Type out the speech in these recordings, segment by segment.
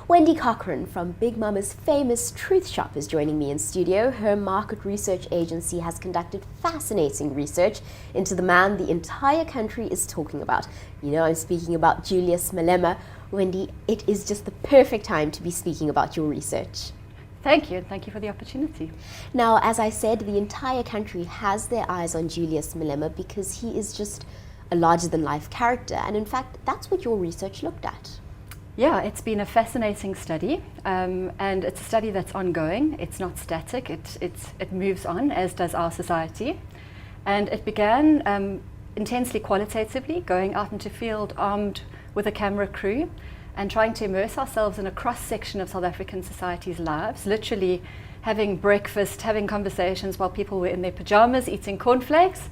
Wendy Cochran from Big Mama's famous Truth Shop is joining me in studio. Her market research agency has conducted fascinating research into the man the entire country is talking about. You know, I'm speaking about Julius Malema. Wendy, it is just the perfect time to be speaking about your research. Thank you, and thank you for the opportunity. Now, as I said, the entire country has their eyes on Julius Malema because he is just a larger-than-life character, and in fact, that's what your research looked at. Yeah, it's been a fascinating study, and it's a study that's ongoing. It's not static. It moves on, as does our society. And it began intensely qualitatively, going out into field armed with a camera crew and trying to immerse ourselves in a cross-section of South African society's lives, literally having breakfast, having conversations while people were in their pajamas, eating cornflakes,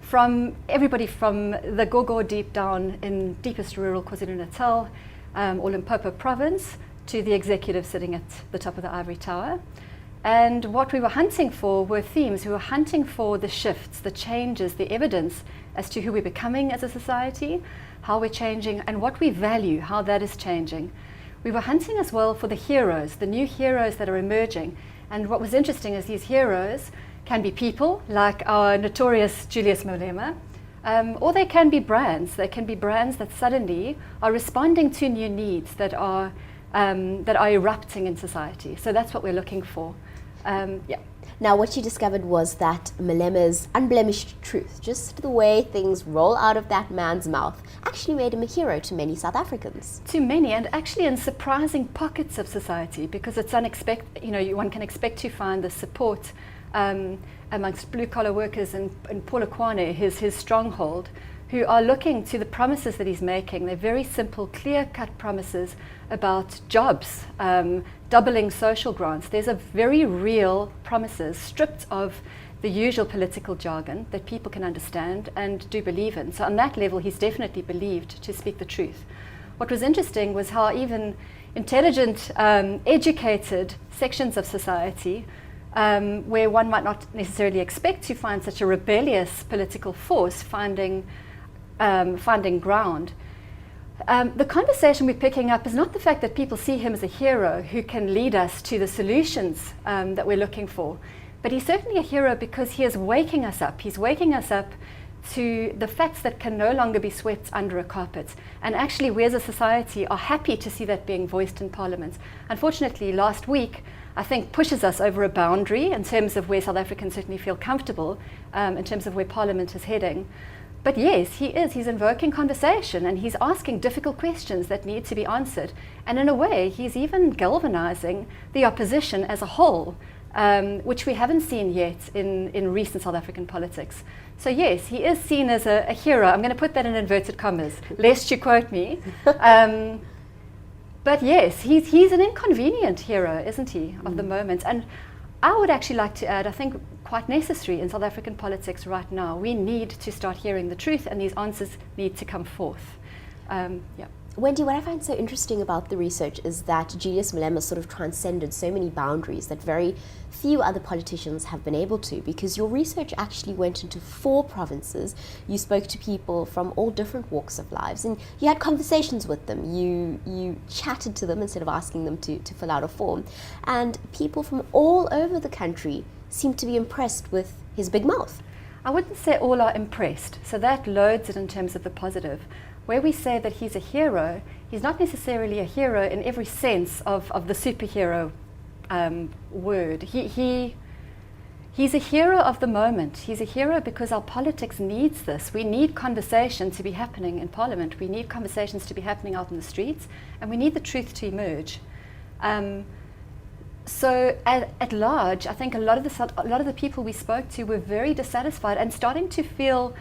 from everybody from the Gogo deep down in deepest rural KwaZulu-Natal, or Limpopo province, to the executive sitting at the top of the ivory tower. And what we were hunting for were themes. We were hunting for the shifts, the changes, the evidence as to who we're becoming as a society, how we're changing, and what we value, how that is changing. We were hunting as well for the heroes, the new heroes that are emerging. And what was interesting is these heroes can be people, like our notorious Julius Malema, or they can be brands. They can be brands that suddenly are responding to new needs that are erupting in society. So that's what we're looking for. Yeah. Now, what you discovered was that Malema's unblemished truth, just the way things roll out of that man's mouth, actually made him a hero to many South Africans. To many, and actually in surprising pockets of society, because it's unexpected. You know, one can expect to find the support amongst blue-collar workers in Polokwane, his stronghold, who are looking to the promises that he's making. They're very simple, clear-cut promises about jobs, doubling social grants. There's a very real promises stripped of the usual political jargon that people can understand and do believe in. So on that level, he's definitely believed to speak the truth. What was interesting was how even intelligent, educated sections of society, where one might not necessarily expect to find such a rebellious political force finding ground. The conversation we're picking up is not the fact that people see him as a hero who can lead us to the solutions that we're looking for, but he's certainly a hero because he is waking us up. He's waking us up to the facts that can no longer be swept under a carpet. And actually, we as a society are happy to see that being voiced in Parliament. Unfortunately, last week, I think, pushes us over a boundary in terms of where South Africans certainly feel comfortable, in terms of where Parliament is heading. But yes, he's invoking conversation and he's asking difficult questions that need to be answered. And in a way, he's even galvanizing the opposition as a whole, which we haven't seen yet in recent South African politics. So yes, he is seen as a hero. I'm going to put that in inverted commas, lest you quote me. But yes, he's an inconvenient hero, isn't he, of the moment. And I would actually like to add, I think quite necessary in South African politics right now, we need to start hearing the truth and these answers need to come forth. Yeah. Wendy, what I find so interesting about the research is that Julius Malema sort of transcended so many boundaries that very few other politicians have been able to, because your research actually went into 4 provinces. You spoke to people from all different walks of lives and you had conversations with them. You chatted to them instead of asking them to fill out a form. And people from all over the country seemed to be impressed with his big mouth. I wouldn't say all are impressed, so that loads it in terms of the positive. Where we say that he's a hero, he's not necessarily a hero in every sense of the superhero word. He's a hero of the moment. He's a hero because our politics needs this. We need conversation to be happening in Parliament. We need conversations to be happening out in the streets, and we need the truth to emerge. So at large, I think a lot of the people we spoke to were very dissatisfied and starting to feel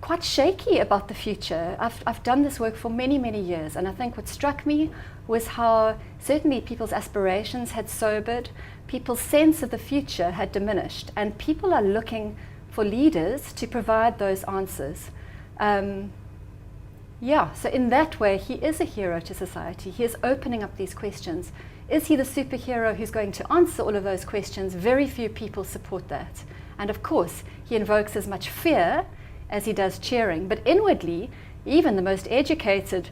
quite shaky about the future. I've done this work for many, many years, and I think what struck me was how certainly people's aspirations had sobered, people's sense of the future had diminished, and people are looking for leaders to provide those answers. Yeah, so in that way, he is a hero to society. He is opening up these questions. Is he the superhero who's going to answer all of those questions? Very few people support that. And of course, he invokes as much fear as he does cheering. But inwardly, even the most educated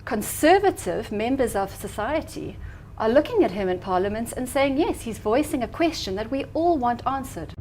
conservative members of society are looking at him in parliament and saying, yes, he's voicing a question that we all want answered.